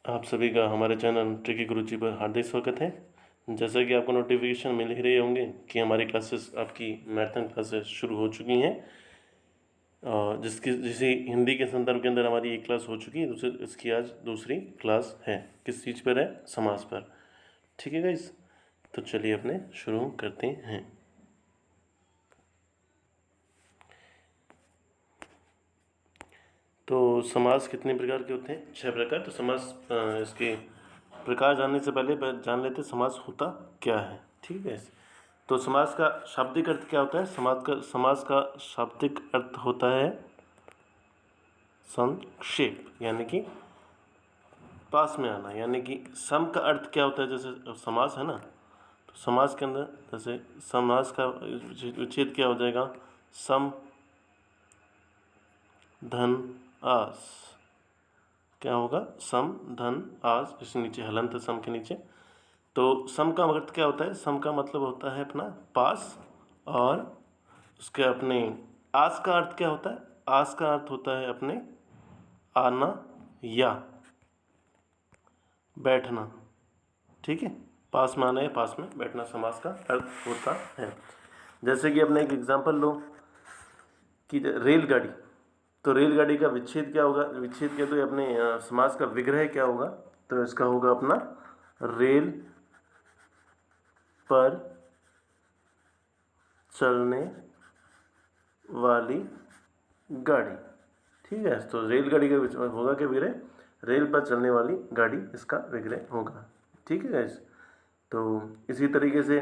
आप सभी का हमारे चैनल ट्रिकी गुरुजी पर हार्दिक स्वागत है। जैसा कि आपको नोटिफिकेशन मिल ही रहे होंगे कि हमारी क्लासेस आपकी मैथन क्लासेस शुरू हो चुकी हैं, जिसे हिंदी के संदर्भ के अंदर हमारी एक क्लास हो चुकी है, इसकी आज दूसरी क्लास है। किस चीज़ पर है? समास पर। ठीक है गाइस, तो चलिए अपने शुरू करते हैं। तो समास कितने प्रकार के होते हैं? 6 प्रकार। तो समास इसके प्रकार जानने से पहले जान लेते समास होता क्या है। ठीक है। तो समास का शाब्दिक अर्थ क्या होता है? समास का शाब्दिक अर्थ होता है संक्षेप, यानी कि पास में आना। यानी कि सम का अर्थ क्या होता है? जैसे समास है ना, तो समास के अंदर जैसे समास का विच्छेद क्या हो जाएगा? सम धन आस। क्या होगा? सम धन आस, इसके नीचे हलंत सम के नीचे। तो सम का अर्थ क्या होता है? सम का मतलब होता है अपना पास, और उसके अपने आस का अर्थ क्या होता है? आस का अर्थ होता है अपने आना या बैठना। ठीक है, पास में आना या पास में बैठना समास का अर्थ होता है। जैसे कि अपने एक एग्जांपल लो कि रेलगाड़ी। तो रेलगाड़ी का विच्छेद क्या होगा? विच्छेद क्या, तो अपने समास का विग्रह क्या होगा? तो इसका होगा अपना रेल पर चलने वाली गाड़ी। ठीक है, तो रेलगाड़ी का होगा क्या विग्रह? रेल पर चलने वाली गाड़ी, इसका विग्रह होगा। ठीक है गाइस, तो इसी तरीके से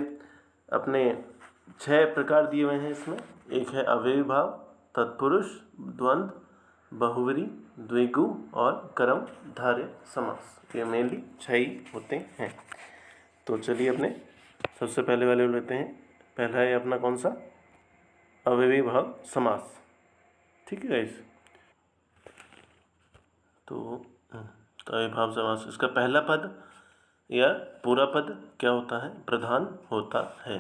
अपने 6 प्रकार दिए हुए हैं इसमें। एक है अव्ययी भाव, तत्पुरुष, द्वंद्व, बहुव्रीहि, द्विगु और कर्मधारय समास। ये मेनली 6 ही होते हैं। तो चलिए अपने सबसे पहले वाले लेते हैं। पहला है अपना कौन सा? अव्ययी भाव समास। ठीक है गाइस, तो अव्ययी भाव समास, इसका पहला पद या पूरा पद क्या होता है? प्रधान होता है।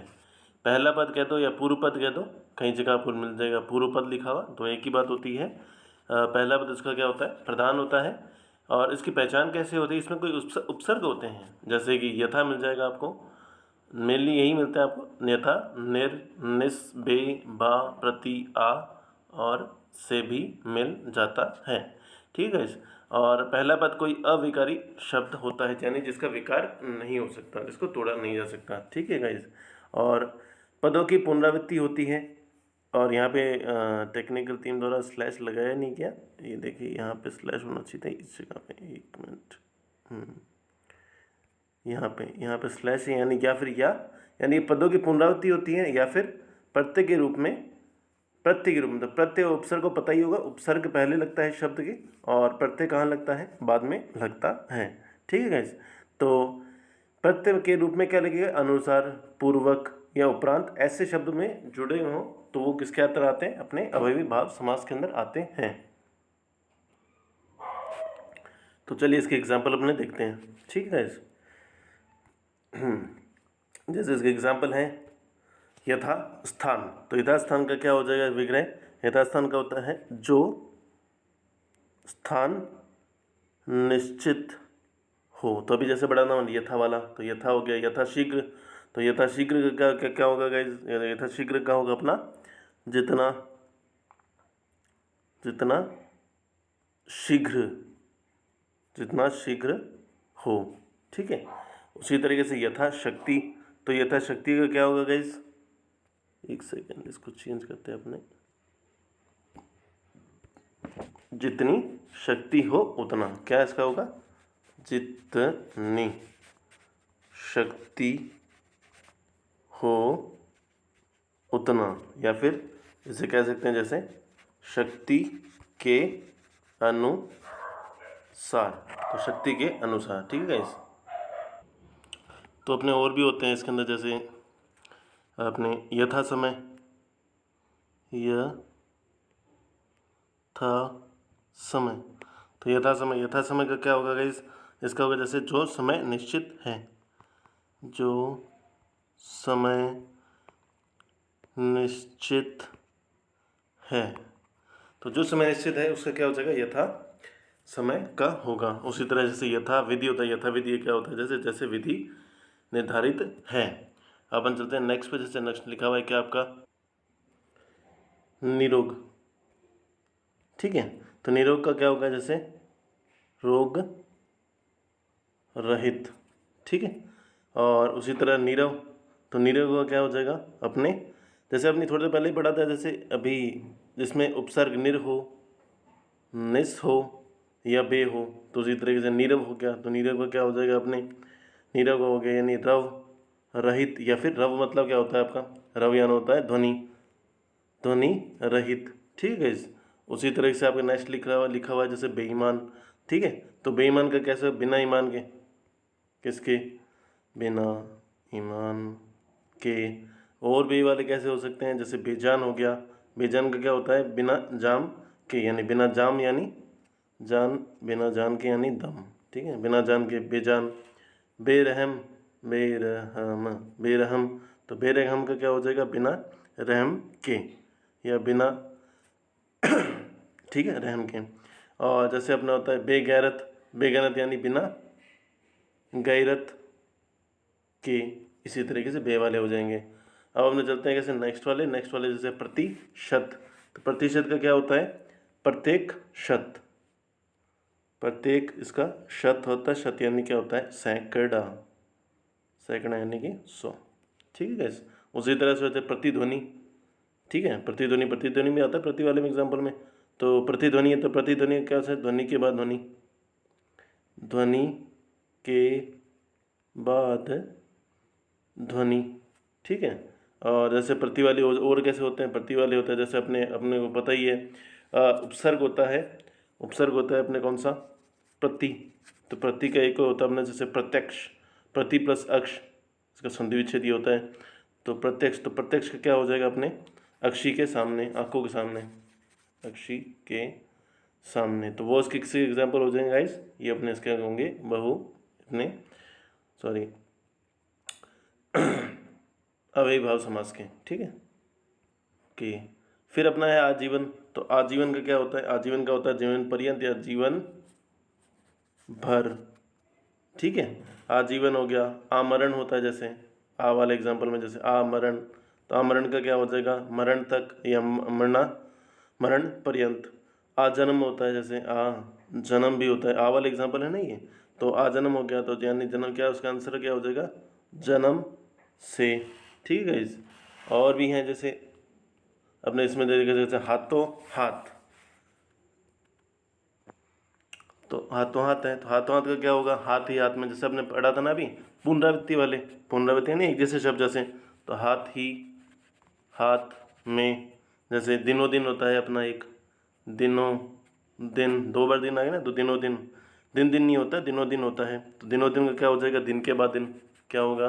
पहला पद कह दो या पूर्व पद कह दो, कई जगह आपको मिल जाएगा पूर्व पद लिखा हुआ, तो एक ही बात होती है। पहला पद इसका क्या होता है? प्रधान होता है। और इसकी पहचान कैसे होती है? इसमें कोई उपसर्ग होते हैं, जैसे कि यथा मिल जाएगा आपको, मेनली यही मिलता है आपको। यथा, निर, निस, बे, बा, प्रति, आ और से भी मिल जाता है। ठीक है। और पहला पद कोई अविकारी शब्द होता है, यानी जिसका विकार नहीं हो सकता, जिसको तोड़ा नहीं जा सकता। ठीक है गाइस, और पदों की पुनरावृत्ति होती है। और यहाँ पे टेक्निकल टीम द्वारा स्लैश लगाया नहीं किया, ये देखिए यहाँ पे स्लैश होना चाहिए था इस जगह पे। एक मिनट, यहाँ पे स्लैश है, यानी या फिर यानी पदों की पुनरावृत्ति होती है, या फिर प्रत्यय के रूप में। प्रत्यय के रूप में, तो प्रत्यय और उपसर्ग को पता ही होगा, उपसर्ग पहले लगता है शब्द के, और प्रत्यय कहाँ लगता है? बाद में लगता है। ठीक है गाइस, तो प्रत्यय के रूप में क्या लगेगा? अनुसार, पूर्वक या उपरांत ऐसे शब्द में जुड़े हों तो वो किसके अंदर आते हैं? अपने अव्ययी भाव समास के अंदर आते हैं। तो चलिए इसके एग्जाम्पल अपने देखते हैं। ठीक है गाइस, जैसे इसके एग्जाम्पल है यथा स्थान। तो यथा स्थान का क्या हो जाएगा विग्रह? यथा स्थान का होता है जो स्थान निश्चित हो। तो अभी जैसे बड़ा नाम यथा वाला, तो यथा हो गया। यथा शीघ्र, तो यथा शीघ्र का क्या होगा गाइस? यथा शीघ्र का होगा अपना जितना जितना शीघ्र, जितना शीघ्र हो। ठीक है, उसी तरीके से यथा शक्ति। तो यथा शक्ति का क्या होगा गाइस? एक सेकेंड, इसको चेंज करते हैं अपने। जितनी शक्ति हो उतना, क्या इसका होगा? जितनी शक्ति हो उतना, या फिर इसे कह सकते हैं जैसे शक्ति के अनुसार। तो शक्ति के अनुसार। ठीक है गाइस, तो अपने और भी होते हैं इसके अंदर, जैसे अपने यथा समय, यथा समय। तो यथा समय, यथा समय का क्या होगा गाइस? इसका होगा जैसे जो समय निश्चित है, जो समय निश्चित है। तो जो समय निश्चित है उसका क्या हो जाएगा? यथा समय का होगा। उसी तरह जैसे यथा विधि होता है, यथा विधि क्या होता है, जैसे जैसे विधि निर्धारित है। अपन चलते हैं नेक्स्ट पे। जैसे नेक्स्ट लिखा हुआ है क्या आपका, निरोग। ठीक है, तो निरोग का क्या होगा, जैसे रोग रहित। ठीक है, और उसी तरह नीरव, तो नीरव का क्या हो जाएगा अपने, जैसे अपनी थोड़ी देर पहले ही पढ़ा था, जैसे अभी जिसमें उपसर्ग निर हो, निस हो या बे हो, तो उसी तरीके से नीरव हो गया, तो नीरव का क्या हो जाएगा अपने, नीरव का हो गया यानी रव रहित, या फिर रव मतलब क्या होता है आपका, रव यानी होता है ध्वनि, ध्वनि रहित। ठीक है, उसी तरह से आपका नेक्स्ट लिखा हुआ है जैसे बेईमान। ठीक है, तो बेईमान का कैसे, बिना ईमान के, किसके, बिना ईमान के। और भी वाले कैसे हो सकते हैं, जैसे बेजान हो गया, बेजान का क्या होता है, बिना जाम के, यानी बिना जाम यानी जान, बिना जान के यानी दम। ठीक है, बिना जान के बेजान। बेरहम, बेरहम, बेरहम, तो बेरहम का क्या हो जाएगा, बिना रहम के या बिना ठीक है रहम के। और जैसे अपना होता है बेगैरत, बेगैरत यानी बिना गैरत के, इसी तरीके से बे वाले हो जाएंगे। अब हमने चलते हैं कैसे नेक्स्ट वाले जैसे प्रतिशत। तो प्रतिशत का क्या होता है, प्रत्येक शत, प्रत्येक इसका शत होता है, शत यानी क्या होता है, सैकड़ा, सैकड़ा यानी कि 100। ठीक है गैस, उसी तरह से होता है प्रतिध्वनि। ठीक है, प्रतिध्वनि, प्रतिध्वनि में आता है प्रति वाले में एग्जाम्पल में, तो प्रतिध्वनि है, तो प्रतिध्वनि क्या है, ध्वनि के बाद ध्वनि, ध्वनि के बाद ध्वनि। ठीक है, और जैसे प्रति वाले और कैसे होते हैं, प्रति वाले होता है जैसे अपने अपने को पता ही है, उपसर्ग होता है, उपसर्ग होता है अपने कौन सा, प्रति, तो प्रति का एक होता है अपने जैसे प्रत्यक्ष, प्रति प्लस अक्ष, इसका संधि विच्छेद ही होता है, तो प्रत्यक्ष, तो प्रत्यक्ष का क्या हो जाएगा अपने, अक्षी के सामने, आंखों के सामने, अक्षी के सामने, तो वो इसके किसी एग्जाम्पल हो जाएंगे गाइस, ये अपने इसके होंगे बहु अपने सॉरी अव्ययीभाव समास के। ठीक है, कि फिर अपना है आजीवन। तो आजीवन का क्या होता है, आजीवन का होता है जीवन पर्यंत या जीवन भर। ठीक है, आजीवन हो गया। आमरण होता है जैसे आ वाले एग्जाम्पल में, जैसे आमरण, तो आमरण का क्या हो जाएगा, मरण तक या मरना, मरण पर्यंत। आजन्म होता है जैसे आ जन्म भी होता है, आ वाले एग्जाम्पल है ना ये, तो आ जन्म हो गया, तो यानी जन्म क्या, उसका आंसर क्या हो जाएगा, जन्म से। ठीक है, इस और भी हैं जैसे अपने इसमें देखिए जैसे हाथों हाथ, तो हाथों हाथ है, तो हाथों हाथ का क्या होगा, हाथ ही हाथ में, जैसे आपने पढ़ा था ना अभी पुनरावृत्ति वाले, पुनरावृत्ति नहीं एक जैसे शब्द जैसे, तो हाथ ही हाथ में। जैसे दिनों दिन होता है अपना एक, दिनों दिन, 2 बार दिन आ गया ना, तो दिनों दिन, दिन दिन नहीं होता, दिनों दिन होता है, तो दिनों दिन का क्या हो जाएगा, दिन के बाद दिन, क्या होगा,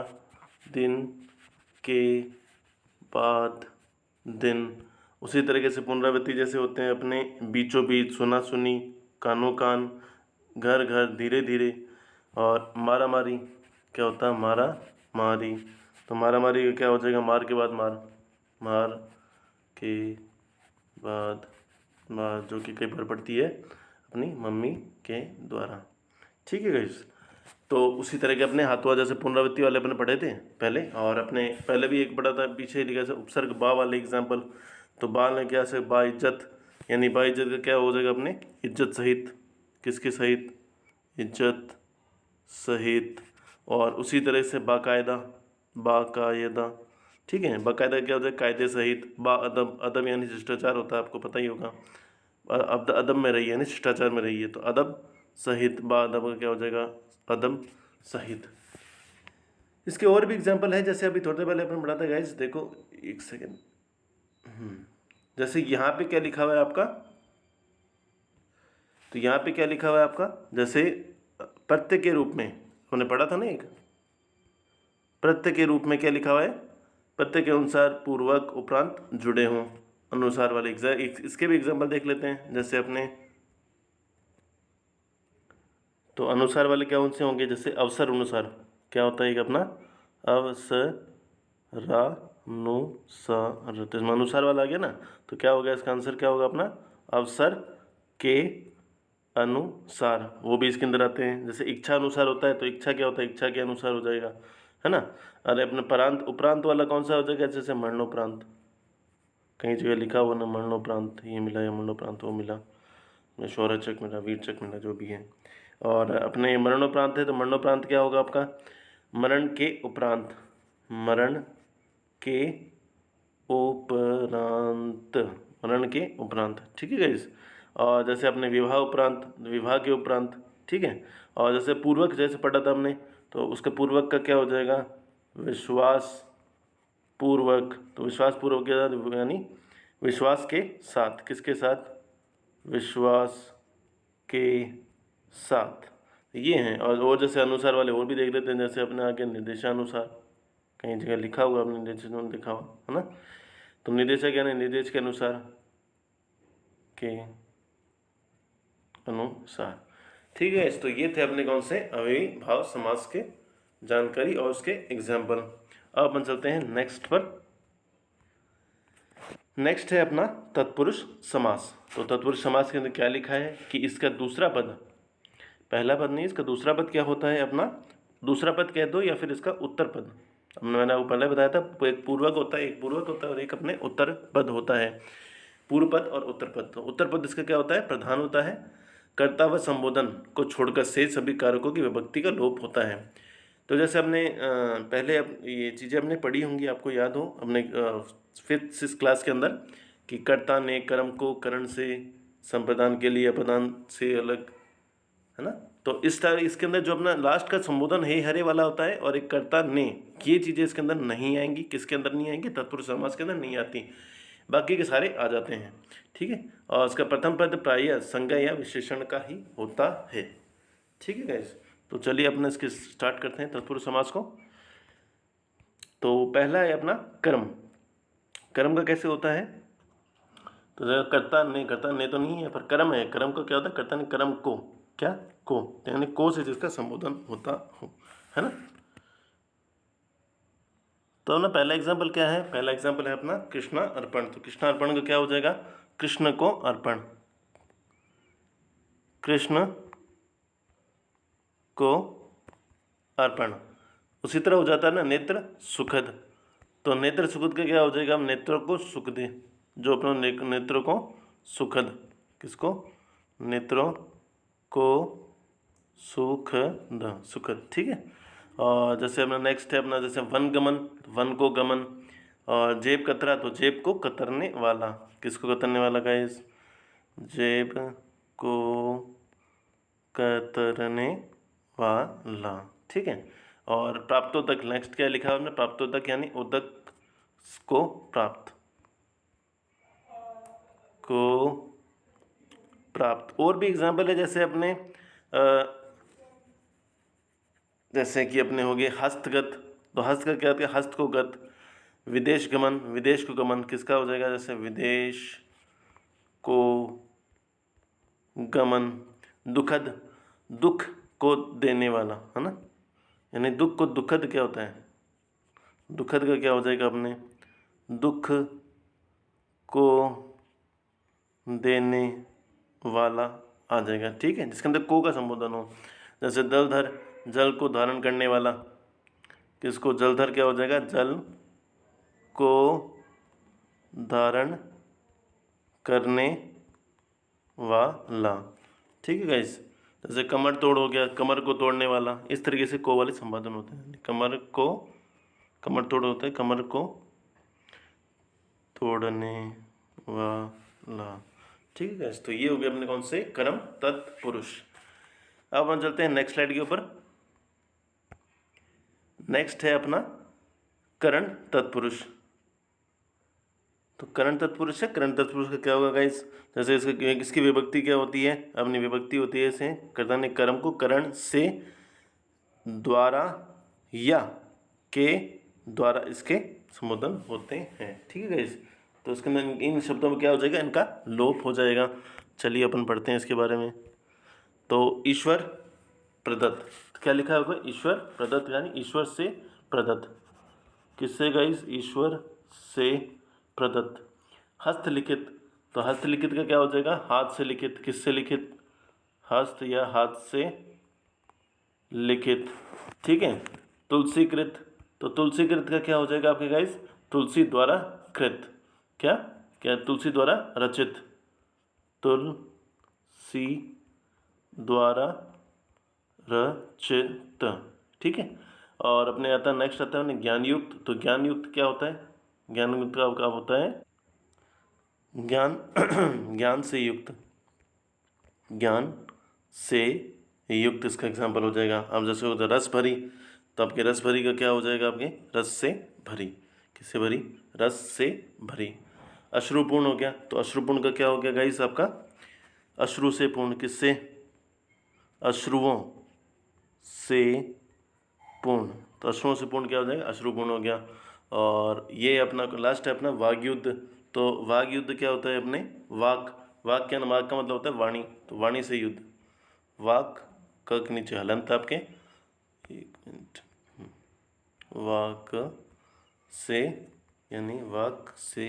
दिन के बाद दिन। उसी तरीके से पुनरावृत्ति जैसे होते हैं अपने बीचों बीच, सुना सुनी, कानों कान, घर घर, धीरे धीरे, और मारा मारी क्या होता है, मारा मारी, तो मारा मारी का क्या हो जाएगा, मार के बाद मार, मार के बाद मार, जो कि कई बार पड़ती है अपनी मम्मी के द्वारा। ठीक है गाइस, तो उसी तरह के अपने हाथों जैसे पुनरावृत्ति वाले अपने पढ़े थे पहले, और अपने पहले भी एक पढ़ा था पीछे लिखा से उपसर्ग बा वाले एग्जाम्पल, तो बा ने क्या से बा इज्जत, यानी बा इज्जत का क्या हो जाएगा अपने, इज्जत सहित, किसके सहित, इज्जत सहित। और उसी तरह से बाकायदा, बाकायदा। ठीक है, बाकायदा क्या होता है, कायदे सहित। बा अदब, अदब यानी शिष्टाचार होता है, आपको पता ही होगा, अब अदब में रही है यानी शिष्टाचार में रही है, तो अदब सहित, बा अदब का क्या हो जाएगा, अदब सहित। इसके और भी एग्जाम्पल है, जैसे अभी थोड़ी देर पहले अपन पढ़ा था गाइस, देखो एक सेकेंड, जैसे यहाँ पे क्या लिखा हुआ है आपका, तो यहाँ पे क्या लिखा हुआ है आपका, जैसे प्रत्यय के रूप में हमने पढ़ा था ना एक, प्रत्यय के रूप में क्या लिखा हुआ है, प्रत्यय के अनुसार पूर्वक उपरांत जुड़े हों, अनुसार वाले इसके भी एग्जाम्पल देख लेते हैं। जैसे अपने तो अनुसार वाले क्या उनसे होंगे, जैसे अवसर अनुसार क्या होता है एक अपना, अवसरानुसार, तो इसमें अनुसार वाला आ गया ना, तो क्या होगा इसका आंसर क्या होगा अपना, अवसर के अनुसार, वो भी इसके अंदर आते हैं। जैसे इच्छा अनुसार होता है तो इच्छा क्या होता है, इच्छा के अनुसार हो जाएगा, है ना। अरे अपने परांत उपरांत वाला कौन सा हो जाएगा, जैसे मरणोपरांत, कहीं जगह लिखा हुआ ना मरणोपरांत ये मिला या मरणोपरांत वो मिला, शौर्यचक मिला, वीरचक मिला, जो भी है। और अपने मरणोपरांत है तो मरणोपरांत क्या होगा आपका, मरण के उपरांत, मरण के उपरांत, मरण के उपरांत, ठीक है गाइस। और जैसे अपने विवाह उपरांत, विवाह के उपरांत, ठीक है। और जैसे पूर्वक जैसे पढ़ा था हमने, तो उसका पूर्वक का क्या हो जाएगा, विश्वास पूर्वक। तो विश्वास पूर्वक के साथ यानी विश्वास के साथ, किसके साथ, विश्वास के साथ, ये हैं। और जैसे अनुसार वाले और भी देख लेते हैं, जैसे अपने आगे निर्देशानुसार, कहीं जगह लिखा हुआ अपने निर्देश लिखा हुआ है ना, तो निर्देशक यानी निर्देश के अनुसार, के अनुसार, ठीक है। तो ये थे अपने कौन से अव्ययी भाव समास के जानकारी और उसके एग्जाम्पल। अब अपन चलते हैं नेक्स्ट पर। नेक्स्ट है अपना तत्पुरुष समास। तो तत्पुरुष समास के अंदर क्या लिखा है कि इसका दूसरा पद, पहला पद नहीं, इसका दूसरा पद क्या होता है अपना, दूसरा पद कह दो या फिर इसका उत्तर पद। मैंने आपको पहले बताया था, एक पूर्वक होता है, एक पूर्वक होता है और एक अपने उत्तर पद होता है, पूर्व पद और उत्तर पद। तो उत्तर पद इसका क्या होता है, प्रधान होता है, कर्ता व संबोधन को छोड़कर से सभी कारकों की विभक्ति का लोप होता है। तो जैसे हमने पहले ये चीज़ें हमने पढ़ी होंगी, आपको याद हो हमने 5th क्लास के अंदर कि कर्ता ने कर्म को करण से, संप्रदान के लिए अपदान से अलग, है ना। तो इस तरह इसके अंदर जो अपना लास्ट का संबोधन है हरे वाला होता है, और एक कर्ता ने, ये चीज़ें इसके अंदर नहीं आएंगी। किसके अंदर नहीं आएंगी, तत्पुरुष समास के अंदर नहीं आती, बाकी के सारे आ जाते हैं, ठीक है। और उसका प्रथम पद प्रायः संज्ञा या विशेषण का ही होता है, ठीक है गाइस। तो चलिए अपने इसके स्टार्ट करते हैं तत्पुरुष समास को। तो पहला है अपना कर्म। कर्म का कैसे होता है, तो कर्ता ने तो नहीं है, पर कर्म है। कर्म का क्या होता है, कर्ता ने कर्म को, क्या को, यानी को से जिसका संबोधन होता हो, है ना। तो ना पहला एग्जाम्पल क्या है, पहला एग्जाम्पल है अपना कृष्णा अर्पण। तो कृष्णा अर्पण का क्या हो जाएगा, कृष्ण को अर्पण, कृष्ण को अर्पण। उसी तरह हो जाता है ना नेत्र सुखद। तो नेत्र सुखद का क्या हो जाएगा, हम नेत्रों को सुख दे, जो अपना नेत्रों को सुखद, किसको, नेत्रों को सुखद, सुखद, ठीक है। और जैसे अपना नेक्स्ट है अपना जैसे वन गमन, वन को गमन। और जेब कतरा, तो जेब को कतरने वाला, किसको कतरने वाला गाइस, जेब को कतरने वाला, ठीक है। और प्राप्तोदक, नेक्स्ट क्या लिखा है हमने, प्राप्तोदक यानी उदक को प्राप्त, को प्राप्त। और भी एग्जाम्पल है, जैसे अपने जैसे कि अपने हो गए हस्तगत। तो हस्त का क्या होता है, हस्त को गत। विदेश गमन, विदेश को गमन, किसका हो जाएगा, जैसे विदेश को गमन। दुखद, दुख को देने वाला, है ना, यानी दुख को दुखद क्या होता है, दुखद का क्या हो जाएगा अपने, दुख को देने वाला आ जाएगा, ठीक है, जिसके अंदर को का संबोधन हो। जैसे जलधर, जल को धारण करने वाला, किसको, जलधर क्या हो जाएगा, जल को धारण करने वाला, ठीक है गाइस। जैसे कमर तोड़ हो गया, कमर को तोड़ने वाला। इस तरीके से को वाले संबोधन होते हैं। कमर को, कमर तोड़ होता है, कमर को तोड़ने वाला, ठीक है गाइस। तो ये हो गया अपने कौन से, कर्म तत्पुरुष। अब हम चलते हैं नेक्स्ट स्लाइड के ऊपर। नेक्स्ट है अपना करण तत्पुरुष। तो करण तत्पुरुष है, करण तत्पुरुष का क्या होगा गाइस, जैसे इसकी विभक्ति क्या होती है, अपनी विभक्ति होती है इसे, कर्ता ने कर्म को करण से, द्वारा या के द्वारा इसके संबोधन होते हैं, ठीक है गाइस। तो इसके अंदर इन शब्दों में क्या हो जाएगा, इनका लोप हो जाएगा। चलिए अपन पढ़ते हैं इसके बारे में। तो ईश्वर प्रदत्त, क्या लिखा होगा, ईश्वर प्रदत्त यानी ईश्वर से प्रदत्त, किससे गाइस, ईश्वर से प्रदत्त। हस्तलिखित, तो हस्तलिखित का क्या हो जाएगा, हाथ से लिखित, किससे लिखित, हस्त या हाथ से लिखित, ठीक है। तुलसीकृत, तो तुलसीकृत का क्या हो जाएगा आपके गाइस, तुलसी द्वारा कृत, क्या क्या तुलसी द्वारा रचित, तुलसी द्वारा रचित, ठीक है। और अपने आता नेक्स्ट आता है अपने ज्ञान युक्त, तो ज्ञान युक्त क्या होता है, ज्ञान युक्त का क्या होता है, ज्ञान ज्ञान से युक्त, ज्ञान से युक्त इसका एग्जाम्पल हो जाएगा। अब जैसे होता है रस भरी, तो आपके रस भरी का क्या हो जाएगा, आपके रस से भरी, किससे भरी, रस से भरी। अश्रुपूर्ण हो गया, तो अश्रुपूर्ण का क्या हो गया गाइस आपका, अश्रु से पूर्ण, किससे, अश्रुओं से पूर्ण, तो अश्रुओं से पूर्ण क्या हो जाएगा, अश्रुपूर्ण हो गया। और ये अपना लास्ट है अपना वाग्युद्ध, तो वाग्युद्ध क्या होता है अपने, वाक, वाक क्या, वाक का मतलब होता है वाणी, तो वाणी से युद्ध, वाक के नीचे हलंत आपके, एक मिनट, वाक से, यानी वाक से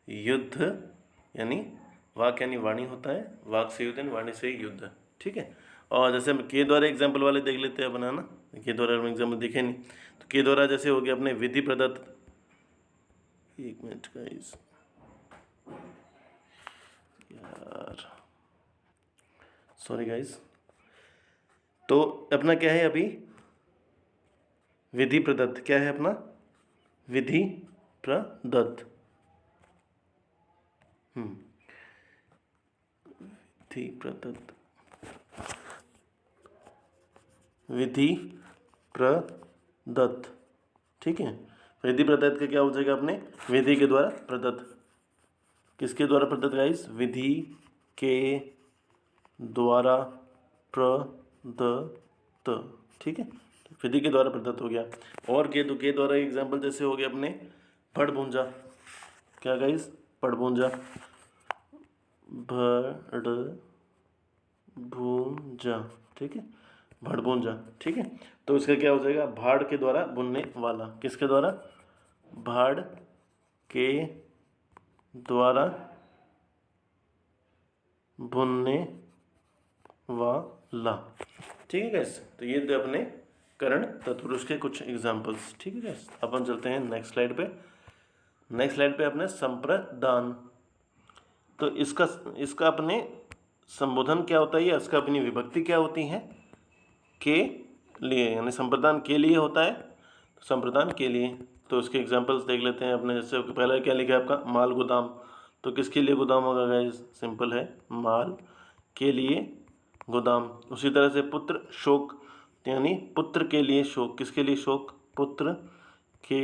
युद्ध, यानी वाक यानी वाणी होता है, वाक से युद्ध यानी वाणी से युद्ध, ठीक है। और जैसे हम के द्वारा एग्जाम्पल वाले देख लेते हैं अपना ना, के द्वारा एग्जाम्पल दिखे नहीं, तो के द्वारा जैसे हो गया अपने विधि प्रदत्त, एक मिनट गाइस यार, सॉरी गाइस, तो अपना क्या है अभी, विधि प्रदत्त, क्या है अपना, विधि प्रदत्त, विधि प्रदत्त, विधि प्रदत्त, ठीक है। विधि प्रदत्त का क्या हो जाएगा अपने, विधि के द्वारा प्रदत्त, किसके द्वारा प्रदत्त गाइस, विधि के द्वारा प्रदत्त, ठीक है, विधि के द्वारा प्रदत्त हो गया। और के, तो के द्वारा एग्जाम्पल जैसे हो गया अपने भड़भूंजा, क्या गाइस, भड़भूंजा, भड़भूंजा, ठीक है, भड़भूंजा, ठीक है। तो इसका क्या हो जाएगा, भाड़ के द्वारा बुनने वाला, किसके द्वारा, भाड़ के द्वारा बुनने वाला, ठीक है गैस। तो ये थे अपने करण तत्पुरुष के कुछ एग्जाम्पल्स, ठीक है गैस। अपन चलते हैं नेक्स्ट स्लाइड पे। नेक्स्ट स्लाइड पे अपने संप्रदान, तो इसका अपने संबोधन क्या होता है, या इसका अपनी विभक्ति क्या होती है, के लिए, यानी संप्रदान के लिए होता है, तो संप्रदान के लिए, तो उसके एग्जाम्पल्स देख लेते हैं अपने। जैसे पहला क्या लिखा है आपका, माल गोदाम, तो किसके लिए गोदाम होगा गाइस, सिंपल है, माल के लिए गोदाम। उसी तरह से पुत्र शोक, यानी पुत्र के लिए शोक, किसके लिए शोक, पुत्र के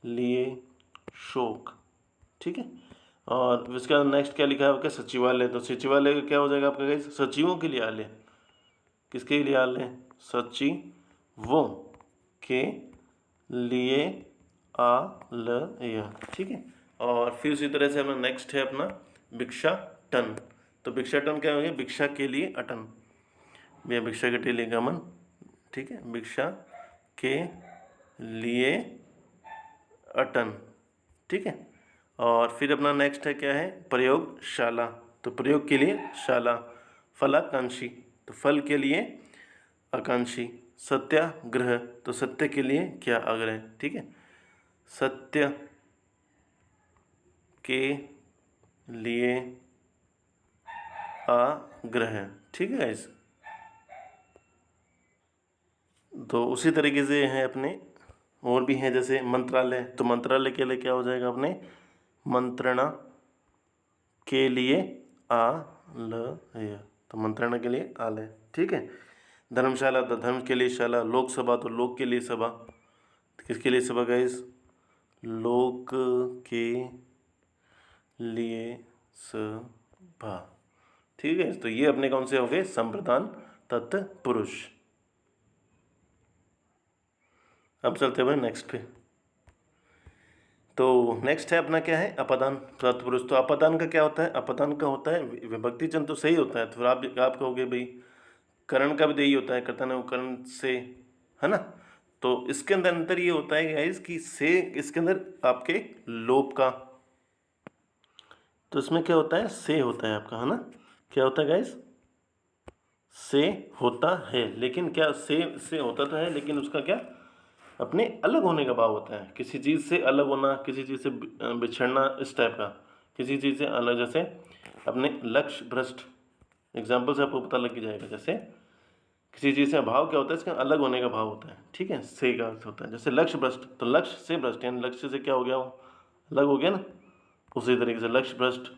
लिए शोक, ठीक है। और इसका नेक्स्ट क्या लिखा है आपका, सचिवालय, तो सचिवालय क्या हो जाएगा आपका गाइस, सचिवों के लिए आलय, किसके लिए आलय, सचिवों के लिए आलय, ठीक है। और फिर उसी तरह से अपना नेक्स्ट है अपना भिक्षाटन, तो भिक्षाटन क्या हो गया, भिक्षा के लिए अटन, भैया भिक्षा के लिए गमन, ठीक है, भिक्षा के लिए अटन, ठीक है। और फिर अपना नेक्स्ट है क्या है, प्रयोगशाला, तो प्रयोग के लिए शाला, फलाकांक्षी, तो फल के लिए आकांक्षी, सत्याग्रह, तो सत्य के लिए क्या आग्रह, ठीक है, सत्य के लिए आग्रह, ठीक है गाइस। तो उसी तरीके से हैं अपने और भी हैं, जैसे मंत्रालय, तो मंत्रालय के लिए क्या हो जाएगा अपने, मंत्रणा के लिए आलय, तो मंत्रणा के लिए आलय, ठीक है। धर्मशाला, तो धर्म के लिए शाला, लोकसभा, तो लोक के लिए सभा, तो किसके लिए सभा गाइस, लोक के लिए सभा, ठीक है। तो ये अपने कौन से हो गए, संप्रदान तत्पुरुष। अब चलते हुए नेक्स्ट पे, तो नेक्स्ट है अपना क्या है, अपादान तत्पुरुष। तो अपादान का क्या होता है, अपादान का होता है विभक्ति चिन्ह, तो सही होता है, तो फिर आप कहोगे भाई करण का भी तो यही होता है, कर्ता ने करण से, है ना। तो इसके अंदर अंतर ये होता है गाइस कि से, इसके अंदर आपके लोप का, तो इसमें क्या होता है, से होता है आपका, है ना, क्या होता है गाइस, से होता है, लेकिन क्या से होता तो है, लेकिन उसका क्या अपने अलग होने का भाव होता है। किसी चीज़ से अलग होना, किसी चीज़ से बिछड़ना, इस टाइप का, किसी चीज़ से अलग। जैसे अपने लक्ष्य भ्रष्ट, एग्जाम्पल से आपको पता लग ही जाएगा। जैसे किसी चीज़ से भाव क्या होता है, इसका अलग होने का भाव होता है, ठीक है, से का अर्थ होता है। जैसे लक्ष्य भ्रष्ट, तो लक्ष्य से भ्रष्ट यानी लक्ष्य से क्या हो गया, वो अलग हो गया ना। उसी तरीके से लक्ष्य भ्रष्ट।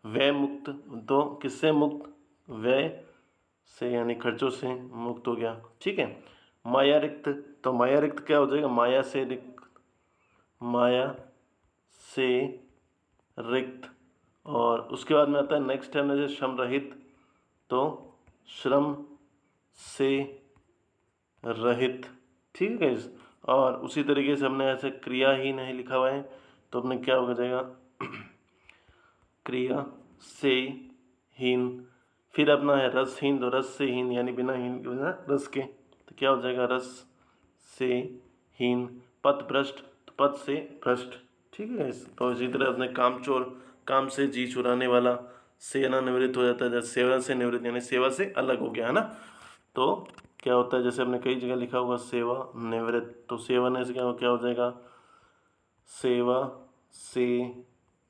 व्यय मुक्त, तो किससे मुक्त, व्यय से यानी खर्चों से मुक्त हो गया, ठीक है। माया रिक्त, तो माया रिक्त क्या हो जाएगा, माया से रिक्त, माया से रिक्त। और उसके बाद में आता है नेक्स्ट है ना, जैसे श्रम रहित, तो श्रम से रहित, ठीक है। और उसी तरीके से हमने ऐसे क्रियाहीन है लिखा हुआ है, तो अपने क्या हो जाएगा, क्रिया से हीन। फिर अपना है रसहीन, तो रस से हीन यानी बिना हीन के, बिना रस के, तो क्या हो जाएगा, रस से हीन। पथ भ्रष्ट, तो पथ से भ्रष्ट, ठीक है। तो इसी तरह अपने कामचोर, काम से जी चुराने वाला, सेना निवृत्त हो जाता है। जैसे सेवा से निवृत्त यानी सेवा से अलग हो गया, है ना। तो क्या होता है, जैसे हमने कई जगह लिखा होगा सेवा निवृत्त, तो सेवा से क्या हो जाएगा, सेवा से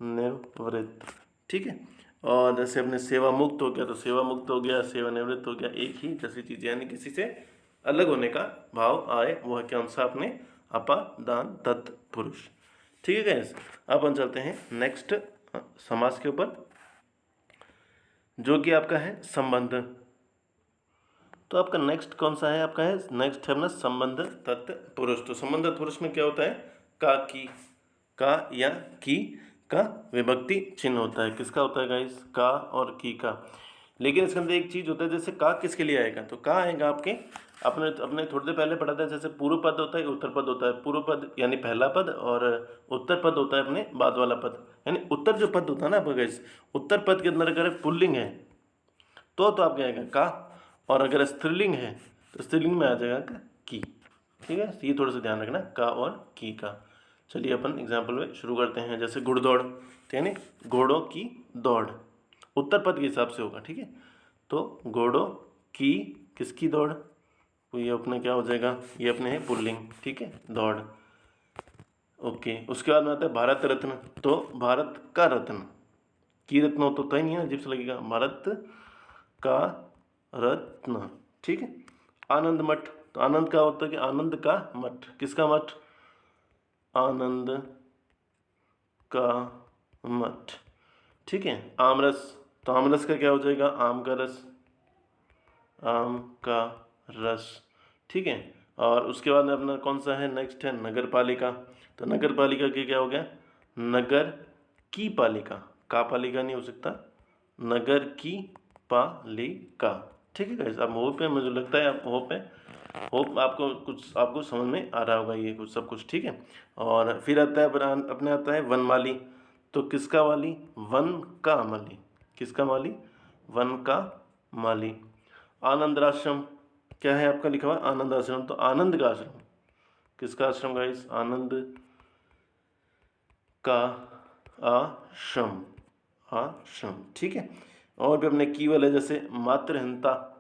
निवृत्त, ठीक है। और जैसे अपने सेवा मुक्त हो गया, तो सेवा मुक्त हो गया, सेवा निवृत्त हो गया, एक ही जैसी चीज़, यानी किसी से अलग होने का भाव आए, वह कौन सा, अपने अपादान तत्पुरुष, ठीक है गाइस। अब हम चलते हैं नेक्स्ट समास के ऊपर, जो कि आपका है संबंध। तो आपका नेक्स्ट कौन सा है, आपका है नेक्स्ट है अपना संबंध तत्पुरुष। तो संबंध तत्पुरुष में क्या होता है, का, की, का या की का विभक्ति चिन्ह होता है। किसका होता है गाइस, का और की का। लेकिन इसके अंदर एक चीज़ होता है, जैसे का किसके लिए आएगा, तो का आएगा आपके, अपने अपने थोड़ी देर पहले पढ़ा था, जैसे पूर्व पद होता है, उत्तर पद होता है। पूर्व पद यानी पहला पद, और उत्तर पद होता है अपने बाद वाला पद। यानी उत्तर जो पद होता है ना आपका गाइस, उत्तर पद के अंदर अगर पुल्लिंग है तो आप क्या आएगा, का। और अगर स्त्रीलिंग है तो स्त्रीलिंग में आ जाएगा का, की, ठीक है। ये थोड़ा सा ध्यान रखना, का और की का। चलिए अपन एग्जाम्पल में शुरू करते हैं। जैसे घुड़दौड़, तो यानी घोड़ों की दौड़, उत्तर पद के हिसाब से होगा, ठीक है। तो घोड़ों की, किसकी दौड़, तो ये अपने क्या हो जाएगा, ये अपने है पुल्लिंग, ठीक है, दौड़, ओके। उसके बाद में आता है भारत रत्न, तो भारत का रत्न, की रत्न हो तो ही नहीं है, अजीब से लगेगा, भारत का रत्न, ठीक है। आनंद मठ, तो आनंद का होता है कि आनंद का मठ, किसका मठ, आनंद का मठ, ठीक है। आमरस, तो आमरस का क्या हो जाएगा, आम का रस, आम का रस, ठीक है। और उसके बाद में अपना कौन सा है, नेक्स्ट है नगर पालिका। तो नगर पालिका के क्या हो गया, नगर की पालिका, का पालिका नहीं हो सकता, नगर की पालिका, ठीक है गाइस। अब होप है, मुझे लगता है आप होप है, होप आपको कुछ आपको समझ में आ रहा होगा ये कुछ सब कुछ, ठीक है। और फिर आता है अपने आता है वनमाली, तो किसका वाली, वन का माली, किसका माली, वन का माली। आनंद आश्रम, क्या है आपका लिखा हुआ, आनंद आश्रम, तो आनंद का आश्रम, किसका आश्रम गाइस, आनंद का आश्रम, आश्रम, ठीक है। और भी अपने की वाले, जैसे मातृहंता,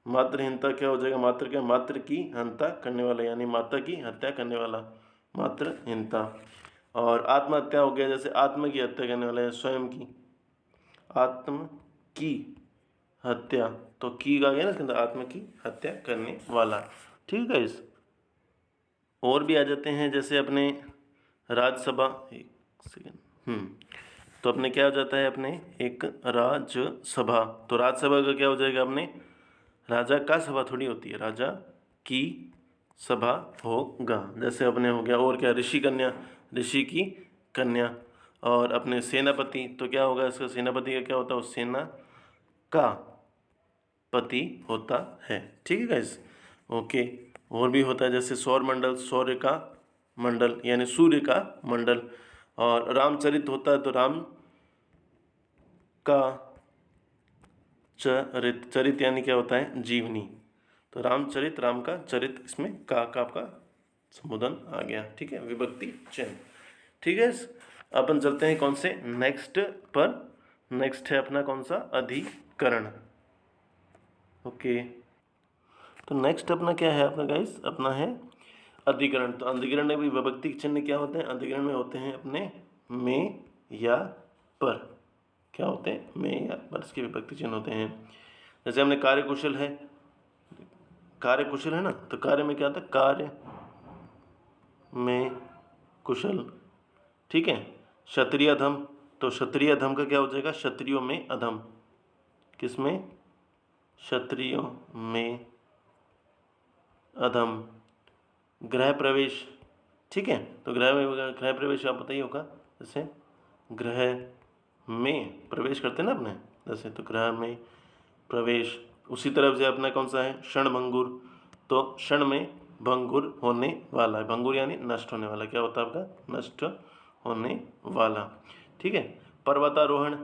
मातृहीनता क्या हो जाएगा, मातृ क्या, मातृ की हंता करने वाला, यानी माता की हत्या करने वाला, मातृहीनता। और आत्महत्या हो गया, जैसे आत्म की हत्या करने वाला है, स्वयं की, आत्म की हत्या, तो की का गया ना इसके अंदर, आत्म की हत्या करने वाला, ठीक है इस। और भी आ जाते हैं, जैसे अपने राज्यसभा, एक सेकेंड, तो अपने क्या हो जाता है, अपने एक राज्यसभा, तो राज्यसभा का क्या हो जाएगा, अपने राजा का सभा थोड़ी होती है, राजा की सभा होगा, जैसे अपने हो गया। और क्या, ऋषि कन्या, ऋषि की कन्या। और अपने सेनापति, तो क्या होगा इसका, सेनापति का क्या होता है, सेना का पति होता है, ठीक है गाइस, ओके। और भी होता है, जैसे सौर मंडल, सौर्य का मंडल यानी सूर्य का मंडल। और रामचरित होता है, तो राम का चरित, चरित यानी क्या होता है, जीवनी, तो रामचरित, राम का चरित, इसमें का आपका संबोधन आ गया, ठीक है, विभक्ति चिन्ह, ठीक है। अपन चलते हैं कौन से नेक्स्ट पर, नेक्स्ट है अपना कौन सा, अधिकरण। ओके, तो नेक्स्ट अपना क्या है अपना गाइस, अपना है अधिकरण। तो अधिकरण में भी विभक्ति चिन्ह क्या होते हैं, अधिकरण में होते हैं अपने में या पर। क्या होते हैं, में या पर, इसके विभक्ति चिन्ह होते हैं। जैसे हमने कार्यकुशल है, कार्यकुशल है ना, तो कार्य में क्या होता है, कार्य में कुशल, ठीक है। क्षत्रिय अधम, तो क्षत्रिय अधम का क्या हो जाएगा, क्षत्रियों में अधम। किसमें, क्षत्रियों में अधम। गृह प्रवेश, ठीक है, तो गृह प्रवेश आप पता ही होगा, जैसे गृह में प्रवेश करते हैं ना अपने, जैसे तो गृह में प्रवेश। उसी तरफ से अपना कौन सा है, क्षणभंगुर, तो क्षण में भंगुर होने वाला है, भंगुर यानी नष्ट होने वाला, क्या होता है आपका, नष्ट होने वाला, ठीक है। पर्वतारोहण,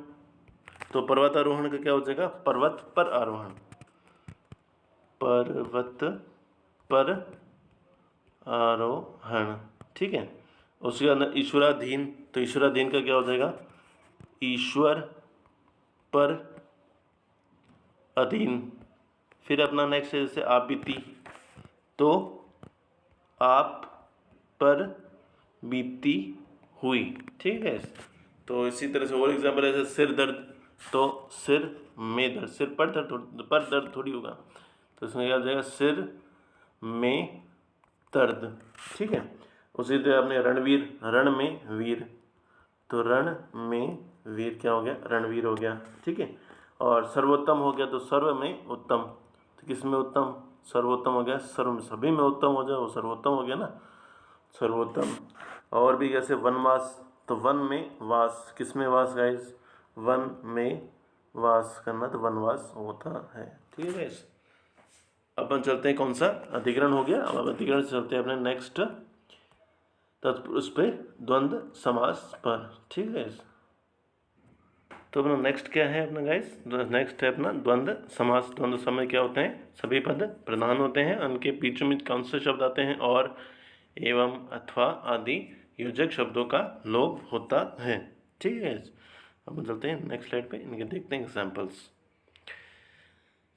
तो पर्वतारोहण का क्या हो जाएगा, पर्वत पर आरोहण, पर्वत पर आरोहण, ठीक है। उसके अंदर ईश्वराधीन, तो ईश्वराधीन का क्या हो जाएगा, ईश्वर पर अधीन। फिर अपना नेक्स्ट है जैसे आप बीती, तो आप पर बीती हुई, ठीक है। तो इसी तरह से और एग्जाम्पल है जैसे सिर दर्द, तो सिर में दर्द, सिर पर दर्द थोड़ी होगा, तो इसमें क्या हो जाएगा, सिर में दर्द, ठीक है। उसी तरह आपने रणवीर, रण में वीर, तो रण में वीर क्या हो गया, रणवीर हो गया, ठीक है। और सर्वोत्तम हो गया, तो सर्व में उत्तम, तो किस में उत्तम, सर्वोत्तम हो गया, सर्व में, सभी में उत्तम हो जाए वो सर्वोत्तम हो गया ना, सर्वोत्तम। और भी जैसे वनवास, तो वन में वास, किस में वास गाइस, वन में वास करना, तो वनवास होता है, ठीक है गाइस। अपन चलते हैं, कौन सा, अधिकरण हो गया। अब अधिकरण से चलते हैं अपने नेक्स्ट उस पर द्वंद्व समास पर, ठीक है। तो अपना नेक्स्ट क्या है अपना गाइस, नेक्स्ट है अपना द्वंद्व समास। द्वंद्व समय क्या होते हैं, सभी पद प्रधान होते हैं, उनके बीच में कौन से शब्द आते हैं, और एवं अथवा आदि योजक शब्दों का लोप होता है, ठीक है। अब चलते हैं नेक्स्ट स्लाइड पे, इनके देखते हैं एग्जाम्पल्स।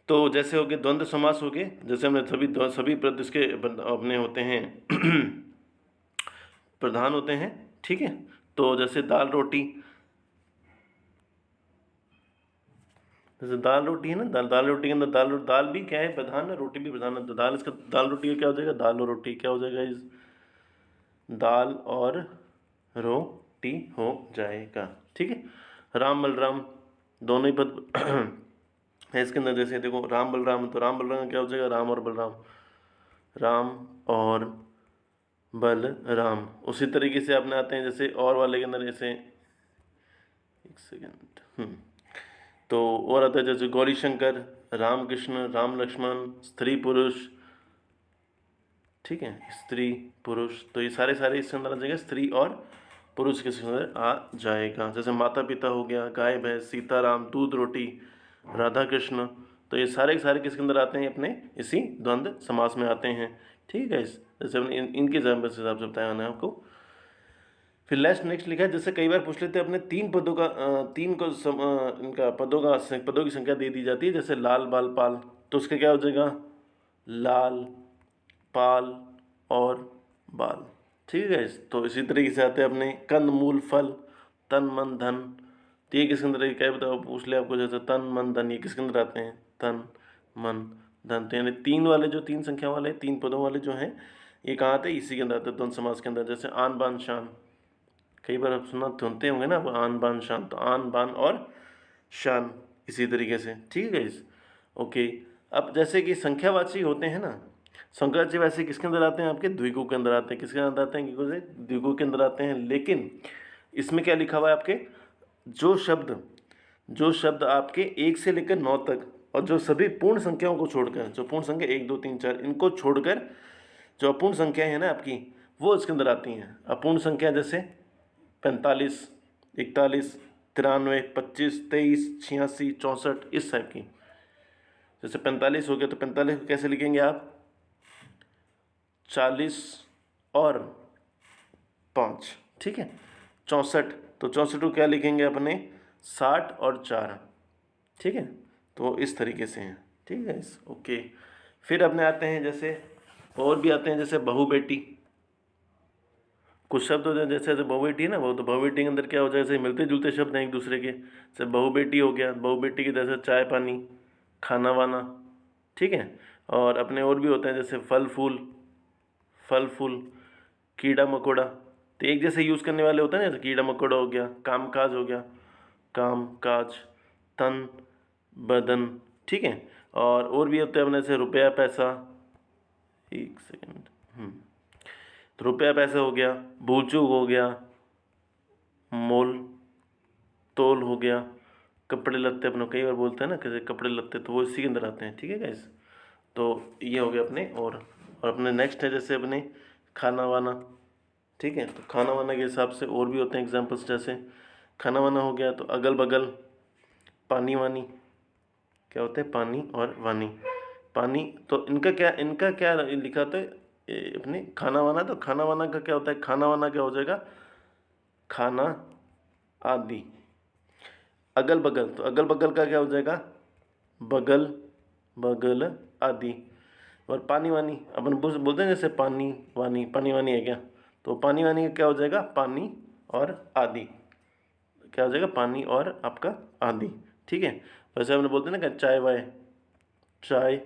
तो जैसे हो गए द्वंद्व समास हो गए, जैसे हमने सभी पद इसके अपने होते हैं प्रधान होते हैं, ठीक है। तो जैसे दाल रोटी, जैसे दाल रोटी है ना, दाल रोटी के अंदर दाल भी क्या है, प्रधान है, रोटी भी प्रधान है, तो दाल इसका, दाल रोटी का क्या हो जाएगा, दाल और रोटी क्या हो जाएगा, इस दाल और रोटी हो जाएगा, ठीक है। राम बलराम दोनों ही पद है इसके अंदर, जैसे देखो राम बलराम, तो राम बलराम क्या हो जाएगा, राम और बलराम, राम और बलराम। उसी तरीके से अपने आते हैं जैसे और वाले के अंदर, जैसे एक सेकेंड, तो और आता है जैसे गौरी शंकर, राम कृष्ण, राम लक्ष्मण, स्त्री पुरुष, ठीक है, स्त्री पुरुष, तो ये सारे इसके अंदर आ जाएगा, स्त्री और पुरुष के अंदर आ जाएगा। जैसे माता पिता हो गया, गाय भैंस, सीताराम, दूध रोटी, राधा कृष्ण, तो ये सारे के सारे किसके अंदर आते हैं, अपने इसी द्वंद्व समास में आते हैं, ठीक है। जैसे हमने इनके एग्जाम्पल से हिसाब से बताया है आपको। फिर नेक्स्ट लिखा है, जैसे कई बार पूछ लेते हैं अपने तीन पदों का इनका पदों की संख्या दे दी जाती है, जैसे लाल बाल पाल, तो उसका क्या हो जाएगा, लाल पाल और बाल, ठीक है। तो इसी तरीके से आते हैं अपने कंद मूल फल, तन मन धन, तो ये किसके अंदर, क्या बताओ, पूछ ले आपको, जैसे तन मन धन, ये किसके अंदर आते हैं, तन मन धन, तो यानी तीन वाले जो तीन संख्या वाले तीन पदों वाले जो हैं, ये कहाँ आते हैं, इसी के अंदर आते हैं, द्वंद्व समास के अंदर। जैसे आन बान शान, कई बार आप सुनते होंगे ना, आन बान शान, तो आन बान और शान इसी तरीके से, ठीक है इस, ओके। अब जैसे कि संख्यावाची होते हैं ना, संख्यावाची वैसे किसके अंदर आते हैं, आपके द्विगु के अंदर आते हैं, किसके अंदर आते हैं, द्विगु के अंदर आते हैं। लेकिन इसमें क्या लिखा हुआ है आपके, जो शब्द आपके 1 से लेकर 9 तक, और जो सभी पूर्ण संख्याओं को छोड़कर, जो पूर्ण संख्या 1 2 3 4 इनको छोड़कर जो अपूर्ण संख्या है ना आपकी, वो इसके अंदर आती हैं। अपूर्ण संख्या जैसे 45, 41, 93, 25, 23, 86, 64, इस टाइप की। जैसे 45 हो गया, तो 45 को कैसे लिखेंगे आप, 40 और 5, ठीक है। 64, तो 64 को क्या लिखेंगे अपने, 60 और 4, ठीक है। तो इस तरीके से हैं, ठीक है इस ओके। फिर अपने आते हैं जैसे और भी आते हैं जैसे बहु बेटी। कुछ शब्द होते हैं जैसे बहु बेटी है ना, वो तो बहु बेटी के अंदर क्या हो जाए, जैसे मिलते जुलते शब्द हैं एक दूसरे के, जैसे बहु बेटी हो गया, बहु बेटी की जैसे चाय पानी, खाना वाना, ठीक है। और अपने और भी होते हैं जैसे फल फूल, फल फूल, कीड़ा मकोड़ा। तो एक जैसे यूज़ करने वाले होते हैं ना, जैसे कीड़ा मकोड़ा हो गया, काम काज हो गया, काम काज, तन बदन, ठीक है। और भी होते हैं अपने जैसे रुपया पैसा, एक सेकेंड, तो रुपया पैसा हो गया, भूल चूक हो गया, मोल तोल हो गया, कपड़े लत्ते अपने कई बार बोलते हैं ना कैसे कपड़े लत्ते, तो वो इसी के अंदर आते हैं, ठीक है गाइस। तो ये हो गया अपने और अपने नेक्स्ट है जैसे अपने खाना वाना, ठीक है। तो खाना वाना के हिसाब से और भी होते हैं एग्जांपल्स, जैसे खाना वाना हो गया तो अगल बगल, पानी वानी, क्या होते हैं पानी और वानी, पानी। तो इनका क्या लिखा होता है अपने खाना वाना, तो खाना वाना का क्या होता है, खाना वाना क्या हो जाएगा, खाना आदि। अगल बगल, तो अगल बगल का क्या हो जाएगा, बगल बगल आदि। और पानी वानी अपन बोलते हैं जैसे पानी वानी, पानी वानी है क्या, तो पानी वानी का क्या हो जाएगा, पानी और आदि, क्या हो जाएगा, पानी और आपका आदि, ठीक है। वैसे हमने बोलते हैं ना कि चाय वाय, चाय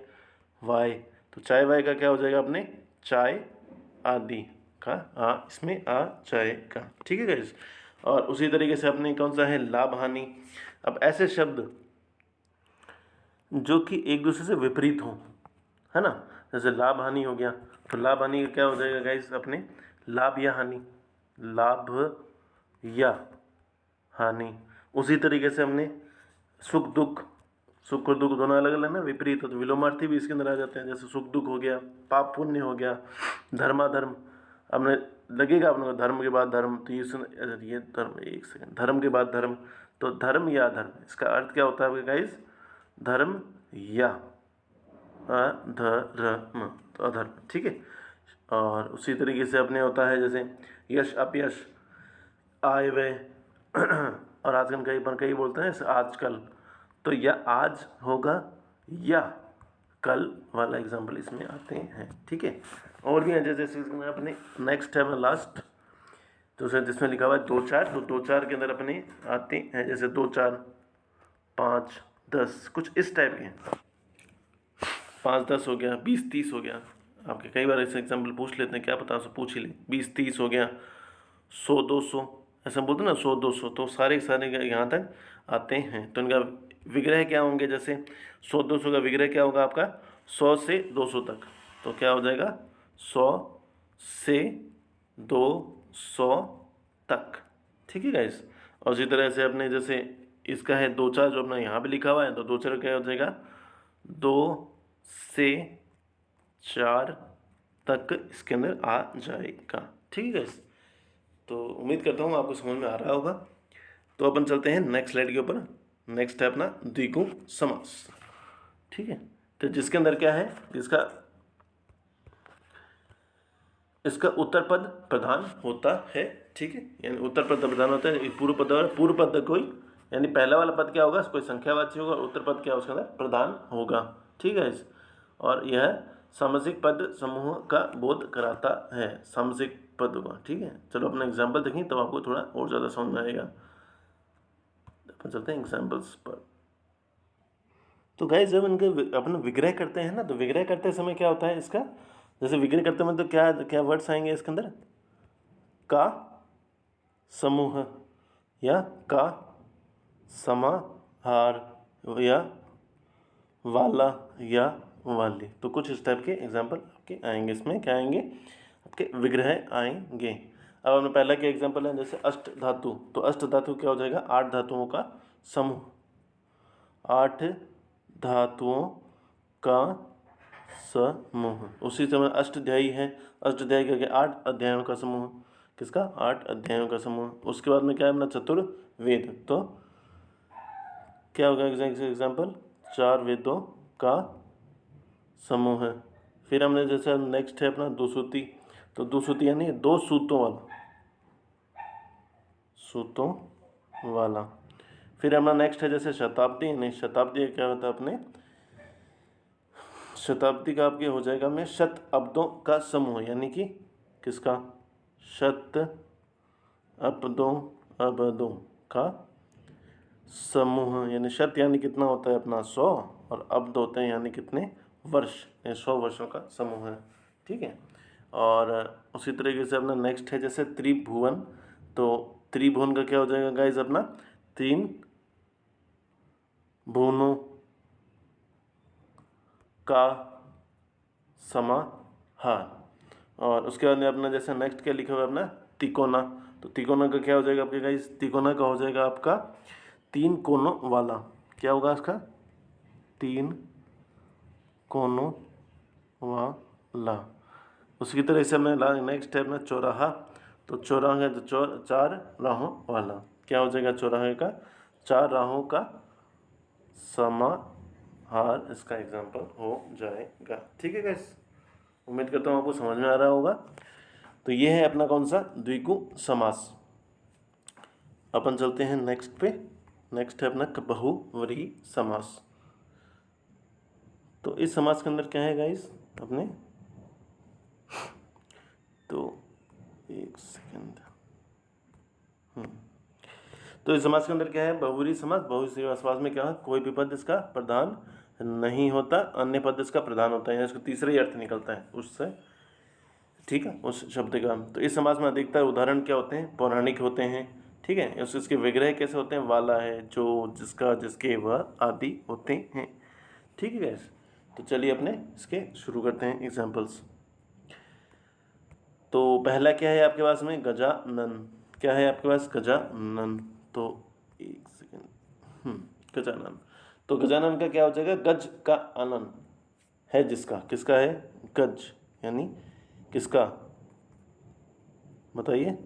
वाय, तो चाय वाय का क्या हो जाएगा अपने, चाय आदि का आ इसमें आ जाएगा, ठीक है गाइस। और उसी तरीके से अपने कौन सा है, लाभ हानि। अब ऐसे शब्द जो कि एक दूसरे से विपरीत हों, है ना, जैसे लाभ हानि हो गया, तो लाभ हानि का क्या हो जाएगा गाइस अपने, लाभ या हानि, लाभ या हानि। उसी तरीके से हमने सुख दुख, सुख और दुख दोनों अलग अलग ना, विपरीत हो तो विलोमार्थी भी इसके अंदर आ जाते हैं, जैसे सुख दुख हो गया, पाप पुण्य हो गया, धर्माधर्म। हमने लगेगा अपने को धर्म के बाद धर्म, तो ये धर्म, एक सेकंड, धर्म के बाद धर्म, तो धर्म या अधर्म, इसका अर्थ क्या होता है आपके गाइस, धर्म या अधर्म, तो अधर्म, ठीक है। और उसी तरीके से अपने होता है जैसे यश अपयश, आय व्यय और आजकल कई बोलते हैं जैसे आजकल, तो यह आज होगा या कल वाला एग्जाम्पल इसमें आते हैं, ठीक है। और भी हैं जैसे इसमें अपने नेक्स्ट है लास्ट, तो सर जिसमें लिखा हुआ है दो चार, तो दो चार के अंदर अपने आते हैं जैसे दो चार, पाँच दस, कुछ इस टाइप के, पाँच दस हो गया, बीस तीस हो गया। आपके कई बार ऐसे एग्जाम्पल पूछ लेते हैं, क्या पता आपसे पूछ ही ले, बीस तीस हो गया, सौ दो सौ, ऐसा बोलते हैं ना, सौ दो सौ, तो सारे के सारे यहाँ तक आते हैं। तो इनका विग्रह क्या होंगे, जैसे सौ दो सौ का विग्रह क्या होगा आपका, सौ से दो सौ तक, तो क्या हो जाएगा, सौ से दो सौ तक, ठीक है गाइस। और उसी तरह से अपने जैसे इसका है दो चार, जो अपना यहाँ पे लिखा हुआ है, तो दो चार क्या हो जाएगा, दो से चार तक इसके अंदर आ जाएगा, ठीक है गाइस। तो उम्मीद करता हूँ आपको समझ में आ रहा होगा। तो अपन चलते हैं नेक्स्ट स्लाइड के ऊपर। नेक्स्ट है अपना द्विगु समास, ठीक है। तो जिसके अंदर क्या है, इसका उत्तर पद प्रधान होता है, ठीक है, यानी उत्तर पद प्रधान होता है, पूर्व पद और पूर्व पद कोई, यानी पहला वाला पद क्या होगा, कोई संख्यावाची होगा, उत्तर पद क्या उसके अंदर प्रधान होगा, ठीक है। और यह सामासिक पद समूह का बोध कराता है, सामासिक पद का, ठीक है। चलो अपना एग्जाम्पल देखें तो आपको थोड़ा और ज़्यादा समझ में आएगा। अपन चलते हैं एग्जाम्पल्स पर। तो गाइस जब इनके अपन विग्रह करते हैं ना, तो विग्रह करते समय क्या होता है इसका, जैसे विग्रह करते समय तो क्या क्या वर्ड्स आएंगे इसके अंदर, का समूह या का समाहार या वाला या वाली, तो कुछ इस टाइप के एग्जाम्पल आपके आएंगे, इसमें क्या आएंगे, आपके विग्रह आएंगे। अब हमें पहला क्या एग्जाम्पल है, जैसे अष्ट धातु, तो अष्ट धातु क्या हो जाएगा, आठ धातुओं का समूह, आठ धातुओं का समूह। उसी समय अष्टाध्यायी है, अष्टाध्यायी करके आठ अध्यायों का समूह, किसका, आठ अध्यायों का समूह। उसके बाद में क्या है अपना चतुर्वेद, तो क्या होगा एग्जाम्पल, चार वेदों का समूह है। फिर हमने जैसे नेक्स्ट है अपना दुसूती, तो दुसूती यानी दो सूतों वाला, सूतों वाला। फिर हमारा नेक्स्ट है जैसे शताब्दी, नहीं शताब्दी क्या होता है अपने, शताब्दी का आपके हो जाएगा में शत अब्दों का समूह, यानी कि किसका? शत अब्दों का समूह, यानी शत यानी कितना होता है अपना 100, और अब्द होते हैं यानी कितने वर्ष, 100 वर्षों का समूह है। ठीक है। और उसी तरीके से अपना नेक्स्ट है जैसे त्रिभुवन, तो त्रिभुवन का क्या हो जाएगा गाइज अपना? 3 भुवनों का समाहार। और उसके बाद में अपना जैसे नेक्स्ट क्या लिखा हुआ है अपना? तिकोना, तो तिकोना का क्या हो जाएगा आपके गाइस? तिकोना का हो जाएगा आपका 3 कोनों वाला। क्या होगा इसका? 3 कोनों वाला। उसी तरह से हमने नेक्स्ट है अपना चौराहा, तो चौराहा तो 4 राहों वाला। क्या हो जाएगा चौराहे का? 4 राहों का समाहार इसका एग्जाम्पल हो जाएगा। ठीक है गाइस, उम्मीद करता हूँ आपको समझ में आ रहा होगा। तो ये है अपना कौन सा? द्विगु समास। अपन चलते हैं नेक्स्ट पे। नेक्स्ट है अपना बहुव्रीहि समास। तो इस समास के अंदर क्या है गाइस अपने? तो एक सेकंड। तो इस समास के अंदर क्या है? बहुव्रीहि समास। बहुव्रीहि समास में क्या है? कोई भी पद इसका प्रधान नहीं होता, अन्य पद इसका प्रधान होता है, या इसका तीसरा ही अर्थ निकलता है उससे। ठीक है, उस शब्द का। तो इस समास में अधिकतर उदाहरण क्या होते हैं? पौराणिक होते हैं। ठीक है, उसके विग्रह कैसे होते हैं? वाला है, जो, जिसका, जिसके, वह आदि होते हैं। ठीक है गैस, तो चलिए अपने इसके शुरू करते हैं एग्जाम्पल्स। तो पहला क्या है आपके पास में? गजानन। क्या है आपके पास? गजानन। तो एक सेकेंड, गजानन। तो गजानन का क्या हो जाएगा? गज का आनन है जिसका। किसका है? गज यानी किसका? बताइए।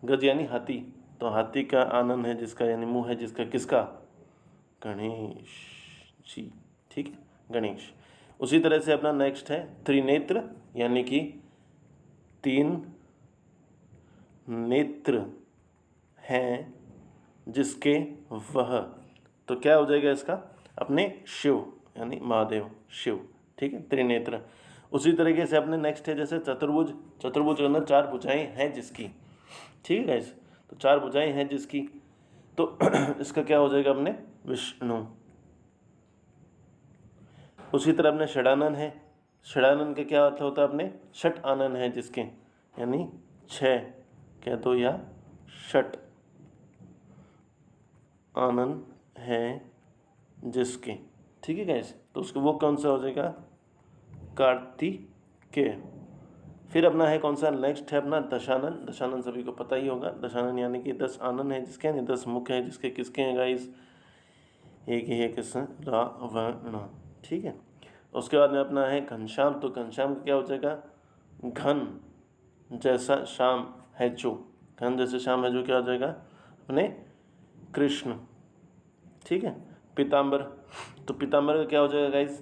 गज यानी हाथी, तो हाथी का आनन है जिसका, यानी मुंह है जिसका। किसका? गणेश जी। ठीक है, गणेश। उसी तरह से अपना नेक्स्ट है त्रिनेत्र, यानी कि 3 नेत्र हैं जिसके वह। तो क्या हो जाएगा इसका? अपने शिव, यानी महादेव, शिव। ठीक है, त्रिनेत्र। उसी तरीके से अपने नेक्स्ट है जैसे चतुर्भुज। चतुर्भुज के अंदर 4 भुजाएं हैं जिसकी। ठीक है गाइस, तो 4 भुजाएं हैं जिसकी, तो इसका क्या हो जाएगा अपने? विष्णु। उसी तरह अपने षडानन है। षडानन का क्या अर्थ होता है अपने? षट आनन है जिसके, यानी 6 कह दो या षट आनन है जिसके। ठीक है गाइस, तो उसको वो कौन सा हो जाएगा? कार्तिकेय। फिर अपना है कौन सा? नेक्स्ट है अपना दशानन। दशानन सभी को पता ही होगा। दशानन यानी कि 10 आनन है जिसके, यानी 10 मुख है जिसके। किसके हैं गाइस? एक ही है, किस? रावण। ठीक है। उसके बाद में अपना है घनश्याम। तो घनश्याम का क्या हो जाएगा? घन जैसा श्याम है जो। घन जैसे श्याम है जो क्या हो जाएगा? अपने कृष्ण। ठीक है। पीताम्बर, तो पीताम्बर का क्या हो जाएगा गाइस?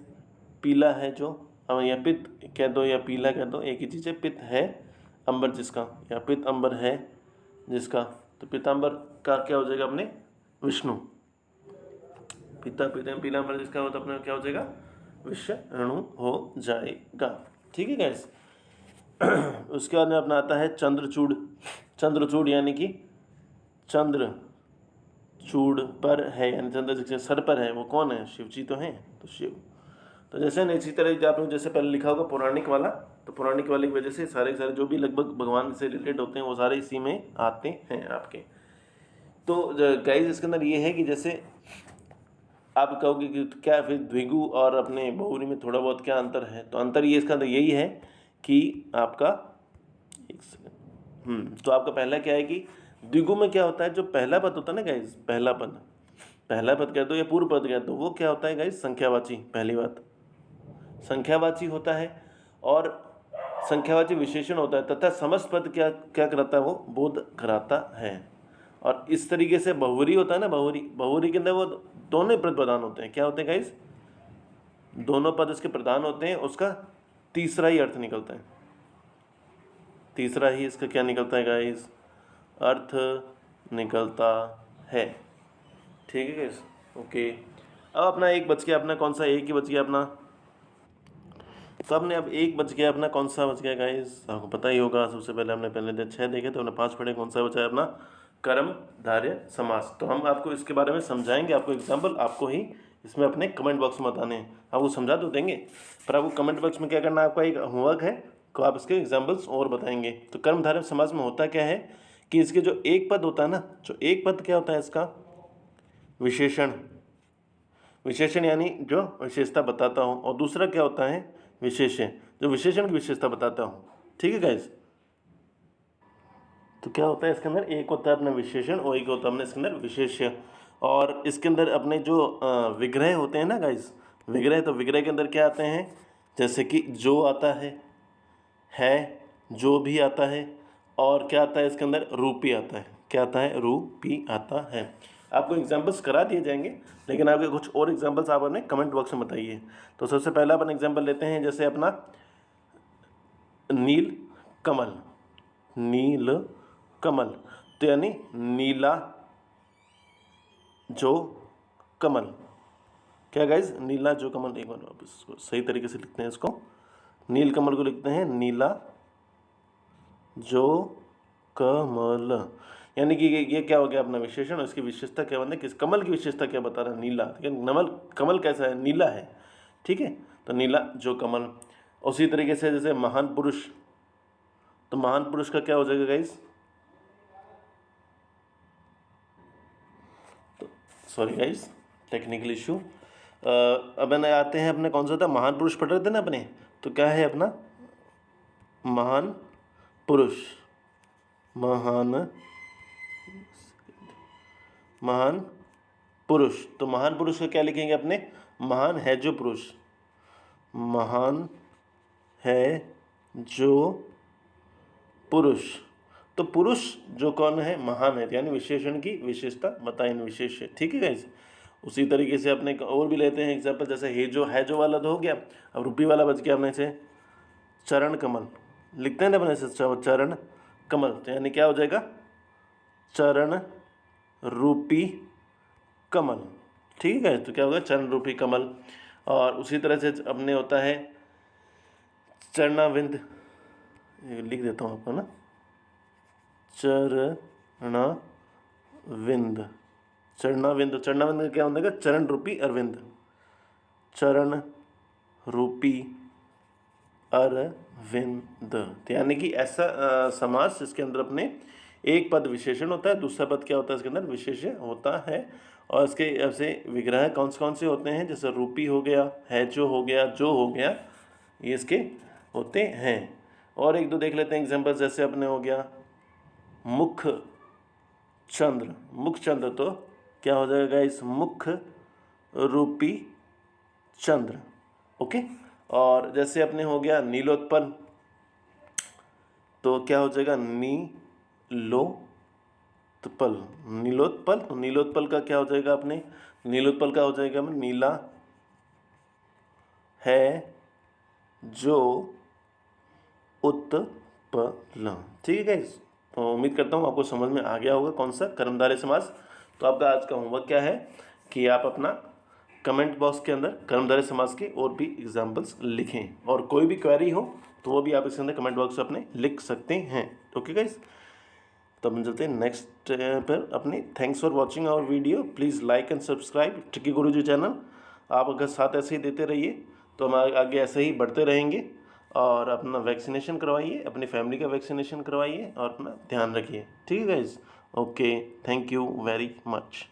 पीला है जो, या पित कह दो या पीला कह दो, एक ही चीज़ है। पित है अंबर जिसका, या पित अंबर है जिसका। तो पीताम्बर का क्या हो जाएगा अपने? विष्णु। पीला अंबर जिसका हो तो अपने क्या हो जाएगा? विष्णु हो जाएगा। ठीक है गाइस। उसके बाद में अपना आता है चंद्रचूड़। चंद्रचूड़ यानी कि चंद्र चूड़ पर है, यानी चंद्र जिसके सर पर है, वो कौन है? शिव जी तो हैं, तो शिव। तो जैसे ना इसी तरह आपने जैसे पहले लिखा होगा पौराणिक वाला, तो पौराणिक वाले की वजह से सारे जो भी लगभग भगवान से रिलेटेड होते हैं वो सारे इसी में आते हैं आपके। तो गाइस इसके अंदर ये है कि जैसे आप कहोगे कि क्या फिर द्विगु और अपने बहुव्रीहि में थोड़ा बहुत क्या अंतर है? तो अंतर ये इसका अंदर यही है कि आपका एक सेकंड, तो आपका पहला क्या है कि द्विगु में क्या होता है? जो पहला पद होता है ना गाइस, पहला पद कह दो या पूर्व पद कह दो, वो क्या होता है गाइस? संख्यावाची। पहली बात संख्यावाची होता है, और संख्यावाची विशेषण होता है, तथा समस्त पद क्या क्या कराता है? वो बोध कराता है। और इस तरीके से बहुव्रीहि होता है ना, बहुव्रीहि के अंदर वो दोनों पद प्रधान होते हैं। क्या होते हैं गाइस? दोनों पद इसके प्रधान होते हैं, उसका तीसरा ही अर्थ निकलता है। तीसरा ही इसका क्या निकलता है गाइस? अर्थ निकलता है। ठीक है गाइस, ओके। अब अपना एक बच गया, अपना कौन सा? एक ही बच गया अपना तो आपने अब एक बच गया अपना, कौन सा बच गया गाइस, आपको पता ही होगा। सबसे पहले हमने पहले 6 देखे तो हमने 5 पढ़े, कौन सा बचा है अपना कर्मधारय समास। तो हम आपको इसके बारे में समझाएंगे, आपको एग्जाम्पल आपको ही इसमें अपने कमेंट बॉक्स में बताने हैं। आपको समझा तो देंगे, पर आपको कमेंट बॉक्स में क्या करना है, आपका एक होमवर्क है तो आप इसके एग्जाम्पल्स और बताएंगे। तो कर्मधारय समास में होता क्या है कि इसके जो एक पद होता है ना, जो एक पद क्या होता है इसका, विशेषण। विशेषण यानी जो विशेषता बताता हूँ, और दूसरा क्या होता है, विशेष्य, जो विशेषण की विशेषता बताता हूँ। ठीक है गाइस, तो क्या होता है इसके अंदर, एक होता है अपना विशेषण और एक होता है अपने इसके अंदर विशेष्य। और इसके अंदर अपने जो विग्रह होते हैं ना गाइस, विग्रह, तो विग्रह के अंदर क्या आते हैं, जैसे कि जो आता है, जो भी आता है, और क्या आता है इसके अंदर, रूपी आता है। क्या आता है, रूपी आता है। आपको एग्जांपल्स करा दिए जाएंगे, लेकिन आपके कुछ और एग्जांपल्स आप अपने कमेंट बॉक्स में बताइए। तो सबसे पहला अपन एग्जांपल लेते हैं, जैसे अपना नील कमल। नील कमल, तो यानी नीला जो कमल। क्या गाइज, नीला जो कमल, एक बार वापस इसको सही तरीके से लिखते हैं, इसको नील कमल को लिखते हैं नीला जो कमल। यानी कि ये क्या हो गया अपना विशेषण, उसकी विशेषता क्या बनता है, किस कमल की विशेषता क्या बता रहा है, नीला। नमल कमल कैसा है, नीला है। ठीक है, तो नीला जो कमल। उसी तरीके से जैसे महान पुरुष, तो महान पुरुष का क्या हो जाएगा guys, sorry guys technical issue. अब आते हैं अपने, कौन सा था, महान पुरुष पढ़ रहे थे ना अपने, तो क्या है अपना महान पुरुष। महान पुरुष, तो महान पुरुष का क्या लिखेंगे अपने, महान है जो पुरुष। महान है जो पुरुष, तो पुरुष जो कौन है, महान है, यानी विशेषण की विशेषता बताए, विशेष है। ठीक है गाइस, उसी तरीके से अपने और भी लेते हैं एग्जाम्पल, जैसे है जो वाला तो हो गया, अब रूपी वाला बच गया अपने से चरण कमल। लिखते हैं ना अपने से चरण कमल, तो यानी क्या हो जाएगा, चरण रूपी कमल। ठीक है, तो क्या होगा, चरण रूपी कमल। और उसी तरह से अपने होता है चरणाविंद, लिख देता हूँ आपको ना, चरणाविंद। चरणाविंद, चरणाविंद का क्या होगा, चरण रूपी अरविंद। चरण रूपी अरविंद, तो यानी कि ऐसा समास जिसके अंदर अपने एक पद विशेषण होता है, दूसरा पद क्या होता है इसके अंदर, विशेष्य होता है। और इसके ऐसे विग्रह कौन से होते हैं, जैसे रूपी हो गया, है जो हो गया, जो हो गया, ये इसके होते हैं। और एक दो देख लेते हैं एग्जाम्पल, जैसे अपने हो गया मुख चंद्र। मुख चंद्र, तो क्या हो जाएगा इस मुख रूपी चंद्र। ओके, और जैसे अपने हो गया नीलोत्पल, तो क्या हो जाएगा, नीलोत्पल। नीलोत्पल, तो नीलोत्पल का क्या हो जाएगा अपने, नीलोत्पल का हो जाएगा नीला है जो उत्पल। ठीक है गाइस, तो उम्मीद करता हूँ आपको समझ में आ गया होगा कौन सा कर्मधारय समास। तो आपका आज का होमवर्क क्या है कि आप अपना कमेंट बॉक्स के अंदर कर्मधारय समास के और भी एग्जाम्पल्स लिखें, और कोई भी क्वेरी हो तो वो भी आप इसके अंदर कमेंट बॉक्स में अपने लिख सकते हैं। ओके गाइस, तब हम चलते हैं नेक्स्ट पर अपनी। Thanks for watching our video, please like and subscribe tricky Guruji channel. आप अगर साथ ऐसे ही देते रहिए तो हम आगे ऐसे ही बढ़ते रहेंगे। और अपना वैक्सीनेशन करवाइए, अपनी फैमिली का वैक्सीनेशन करवाइए, और अपना ध्यान रखिए। ठीक है guys, okay, thank you very much.